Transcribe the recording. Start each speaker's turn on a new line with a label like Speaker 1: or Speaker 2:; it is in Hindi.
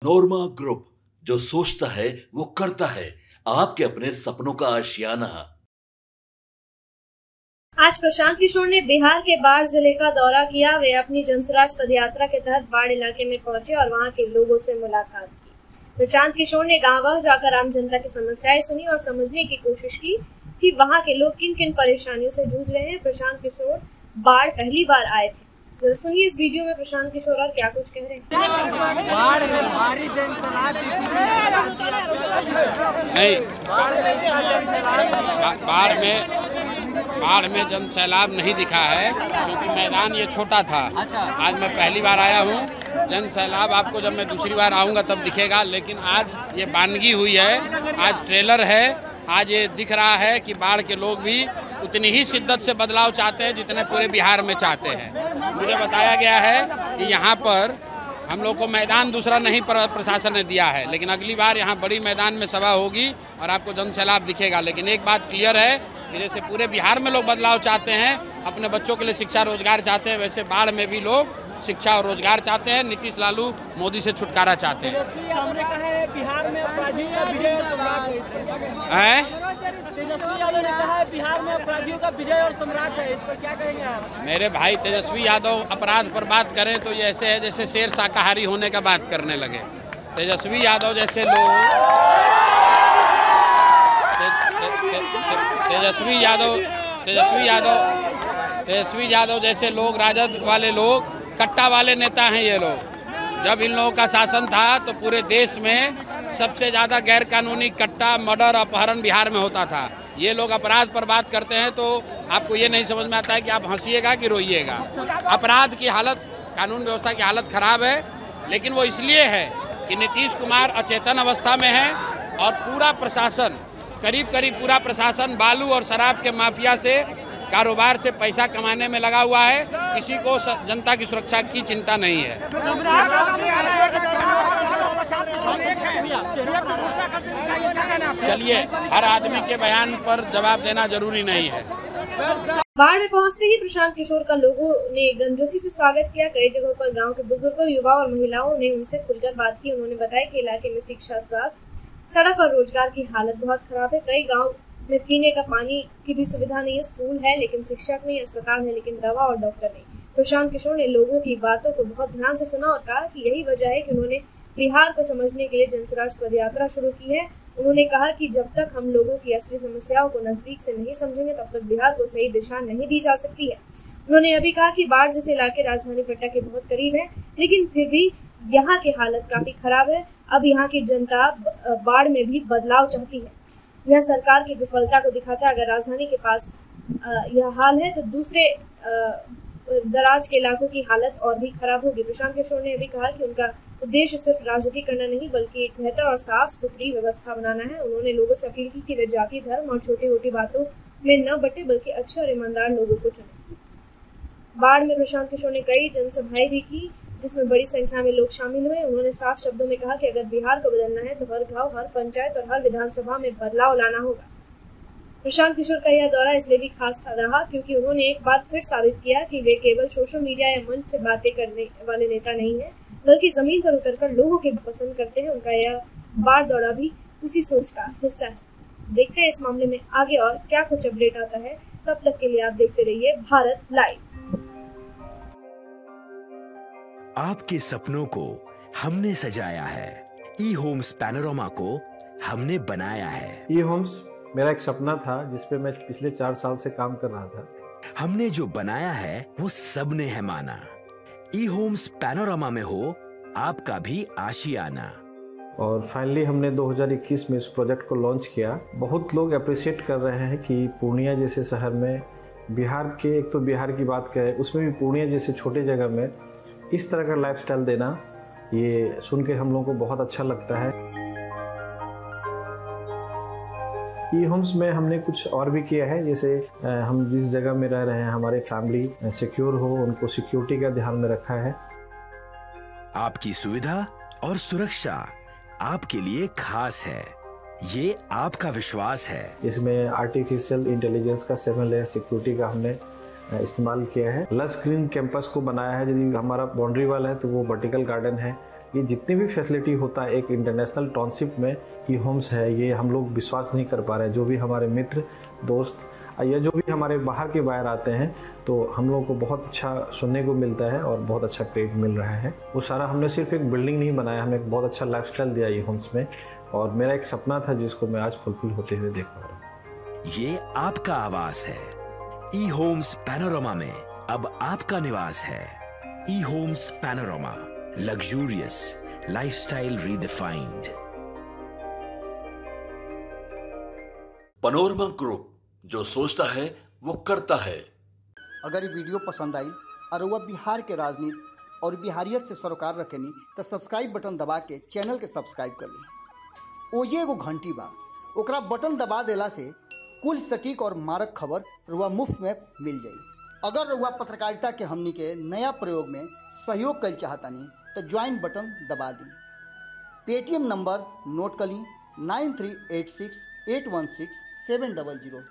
Speaker 1: नोरमा ग्रुप, जो सोचता है वो करता है। आपके अपने सपनों का आशियाना।
Speaker 2: आज प्रशांत किशोर ने बिहार के बाढ़ जिले का दौरा किया। वे अपनी जनसुराज पदयात्रा के तहत बाढ़ इलाके में पहुंचे और वहां के लोगों से मुलाकात की। प्रशांत किशोर ने गांव-गांव जाकर आम जनता की समस्याएं सुनी और समझने की कोशिश की कि वहां के लोग किन किन परेशानियों से जूझ रहे हैं। प्रशांत किशोर बाढ़ पहली बार आए थे। सुनिए इस वीडियो में प्रशांत किशोर और क्या कुछ कह रहे हैं।
Speaker 3: बाढ़ में भारी जनसैलाब
Speaker 4: बाढ़ में जनसैलाब नहीं दिखा है क्योंकि मैदान ये छोटा था। आज मैं पहली बार आया हूँ। जनसैलाब आपको जब मैं दूसरी बार आऊँगा तब दिखेगा, लेकिन आज ये बानगी हुई है, आज ट्रेलर है। आज ये दिख रहा है कि बाढ़ के लोग भी उतनी ही शिद्दत से बदलाव चाहते हैं जितने पूरे बिहार में चाहते हैं। मुझे बताया गया है कि यहाँ पर हम लोग को मैदान दूसरा नहीं प्रशासन ने दिया है, लेकिन अगली बार यहाँ बड़ी मैदान में सभा होगी और आपको जनसैलाब दिखेगा। लेकिन एक बात क्लियर है कि जैसे पूरे बिहार में लोग बदलाव चाहते हैं, अपने बच्चों के लिए शिक्षा रोजगार चाहते हैं, वैसे बाढ़ में भी लोग शिक्षा और रोजगार चाहते हैं। नीतीश लालू मोदी से छुटकारा चाहते हैं।
Speaker 3: तेजस्वी यादव ने कहा है बिहार में अपराधियों का विजय और सम्राट है, इस पर क्या कहेंगे? तेजस्वी यादव ने कहा है बिहार में अपराधियों का विजय और सम्राट है, इस पर क्या कहेंगे आप?
Speaker 4: मेरे भाई तेजस्वी यादव अपराध पर बात करें तो ये ऐसे है जैसे शेर शाकाहारी होने का बात करने लगे। तेजस्वी यादव जैसे लोग तेजस्वी यादव जैसे लोग, राजद वाले लोग, कट्टा वाले नेता हैं ये लोग। जब इन लोगों का शासन था तो पूरे देश में सबसे ज़्यादा गैर कानूनी कट्टा, मर्डर, अपहरण बिहार में होता था। ये लोग अपराध पर बात करते हैं तो आपको ये नहीं समझ में आता है कि आप हंसिएगा कि रोइएगा। अपराध की हालत, कानून व्यवस्था की हालत खराब है, लेकिन वो इसलिए है कि नीतीश कुमार अचेतन अवस्था में है और पूरा प्रशासन, करीब पूरा प्रशासन बालू और शराब के माफिया से, कारोबार से पैसा कमाने में लगा हुआ है। किसी को जनता की सुरक्षा की चिंता नहीं है। चलिए, हर आदमी के बयान पर जवाब देना जरूरी नहीं है।
Speaker 2: बाढ़ में पहुंचते ही प्रशांत किशोर का लोगों ने गर्मजोशी से स्वागत किया। कई जगहों पर गांव के बुजुर्गों, युवा और महिलाओं ने उनसे खुलकर बात की। उन्होंने बताया कि इलाके में शिक्षा, स्वास्थ्य, सड़क और रोजगार की हालत बहुत खराब है। कई गाँव में पीने का पानी की भी सुविधा नहीं है। स्कूल है लेकिन शिक्षक नहीं, अस्पताल है लेकिन दवा और डॉक्टर नहीं। प्रशांत किशोर ने लोगों की बातों को बहुत ध्यान से सुना और कहा कि यही वजह है कि उन्होंने बिहार को समझने के लिए जनसुराज पदयात्रा शुरू की है। उन्होंने कहा कि जब तक हम लोगों की असली समस्याओं को नजदीक से नहीं समझेंगे तब तक बिहार को सही दिशा नहीं दी जा सकती है। उन्होंने यह भी कहा कि बाढ़ जैसे इलाके राजधानी पटना के बहुत करीब है, लेकिन फिर भी यहाँ की हालत काफी खराब है। अब यहाँ की जनता बाढ़ में भी बदलाव चाहती है। यह सरकार की विफलता को दिखाता है। अगर राजधानी के पास यह हाल है तो दूसरे दराज के इलाकों की हालत और भी खराब होगी। प्रशांत किशोर ने भी कहा कि उनका उद्देश्य सिर्फ राजनीति करना नहीं बल्कि एक बेहतर और साफ सुथरी व्यवस्था बनाना है। उन्होंने लोगों से अपील की कि वे जाति, धर्म और छोटी छोटी बातों में न बटे बल्कि अच्छे और ईमानदार लोगों को चुने। बाढ़ में प्रशांत किशोर ने कई जनसभाएं भी की जिसमें बड़ी संख्या में लोग शामिल हुए। उन्होंने साफ शब्दों में कहा कि अगर बिहार को बदलना है तो हर गांव, हर पंचायत और हर विधानसभा में बदलाव लाना होगा। प्रशांत किशोर का यह दौरा इसलिए भी खास रहा क्योंकि उन्होंने एक बार फिर साबित किया कि वे केवल सोशल मीडिया या मंच से बातें करने वाले नेता नहीं है, बल्कि जमीन पर उतरकर लोगों के पसंद करते हैं। उनका यह बाढ़ दौरा भी उसी सोच का हिस्सा है। देखते हैं इस मामले में आगे और क्या कुछ अपडेट आता है। तब तक के लिए आप देखते रहिए भारत लाइव।
Speaker 5: आपके सपनों को हमने सजाया है, ई होम्स पैनोरमा को हमने बनाया है।
Speaker 6: ई होम्स मेरा एक सपना था जिस पे मैं पिछले 4 साल से काम कर रहा था।
Speaker 5: हमने जो बनाया है वो सबने है माना। ई होम्स पैनोरमा में हो आपका भी आशियाना।
Speaker 6: और फाइनली हमने 2021 में इस प्रोजेक्ट को लॉन्च किया। बहुत लोग अप्रिशिएट कर रहे हैं कि पूर्णिया जैसे शहर में, बिहार के, एक तो बिहार की बात करें उसमें भी पूर्णिया जैसे छोटे जगह में इस तरह का लाइफस्टाइल देना, ये सुन के हम लोगों को बहुत अच्छा लगता है। ई होम्स में हमने कुछ और भी किया है, जैसे हम जिस जगह में रह रहे हैं हमारे फैमिली सिक्योर हो, उनको सिक्योरिटी का ध्यान में रखा है।
Speaker 5: आपकी सुविधा और सुरक्षा आपके लिए खास है, ये आपका विश्वास है।
Speaker 6: इसमें आर्टिफिशियल इंटेलिजेंस का 7 लेयर सिक्योरिटी का हमने इस्तेमाल किया है। लस ग्रीन कैंपस को बनाया है। यदि हमारा बाउंड्री वाल है तो वो वर्टिकल गार्डन है। ये जितनी भी फैसिलिटी होता है एक इंटरनेशनल टाउनशिप में ई होम्स है, ये हम लोग विश्वास नहीं कर पा रहे हैं। जो भी हमारे मित्र दोस्त या जो भी हमारे बाहर के बाहर आते हैं तो हम लोगों को बहुत अच्छा सुनने को मिलता है और बहुत अच्छा क्रेडिट मिल रहा है। वो सारा हमने सिर्फ एक बिल्डिंग नहीं बनाया, हमने एक बहुत अच्छा लाइफस्टाइल दिया ई होम्स में, और मेरा एक सपना था जिसको मैं आज फुलफिल होते हुए देख पा रहा हूँ।
Speaker 5: ये आपका आवास है। ई होम्स पैनोरामा में अब आपका निवास है। E Homes Panorama, luxurious lifestyle redefined.
Speaker 1: Panorama group, जो सोचता है वो करता है।
Speaker 7: अगर ये वीडियो पसंद आई और वह बिहार के राजनीति और बिहारियत से सरोकार रखेनी तो सब्सक्राइब बटन दबा के चैनल के सब्सक्राइब कर ली। ओजे एगो घंटी बा, ओकरा बटन दबा देला से कुल सटीक और मारक खबर रुआ मुफ्त में मिल जाई। अगर रुआ पत्रकारिता के हमनी के नया प्रयोग में सहयोग कर चाहतानी तो ज्वाइन बटन दबा दी। पेटीएम नंबर नोट कर ली 9386816700।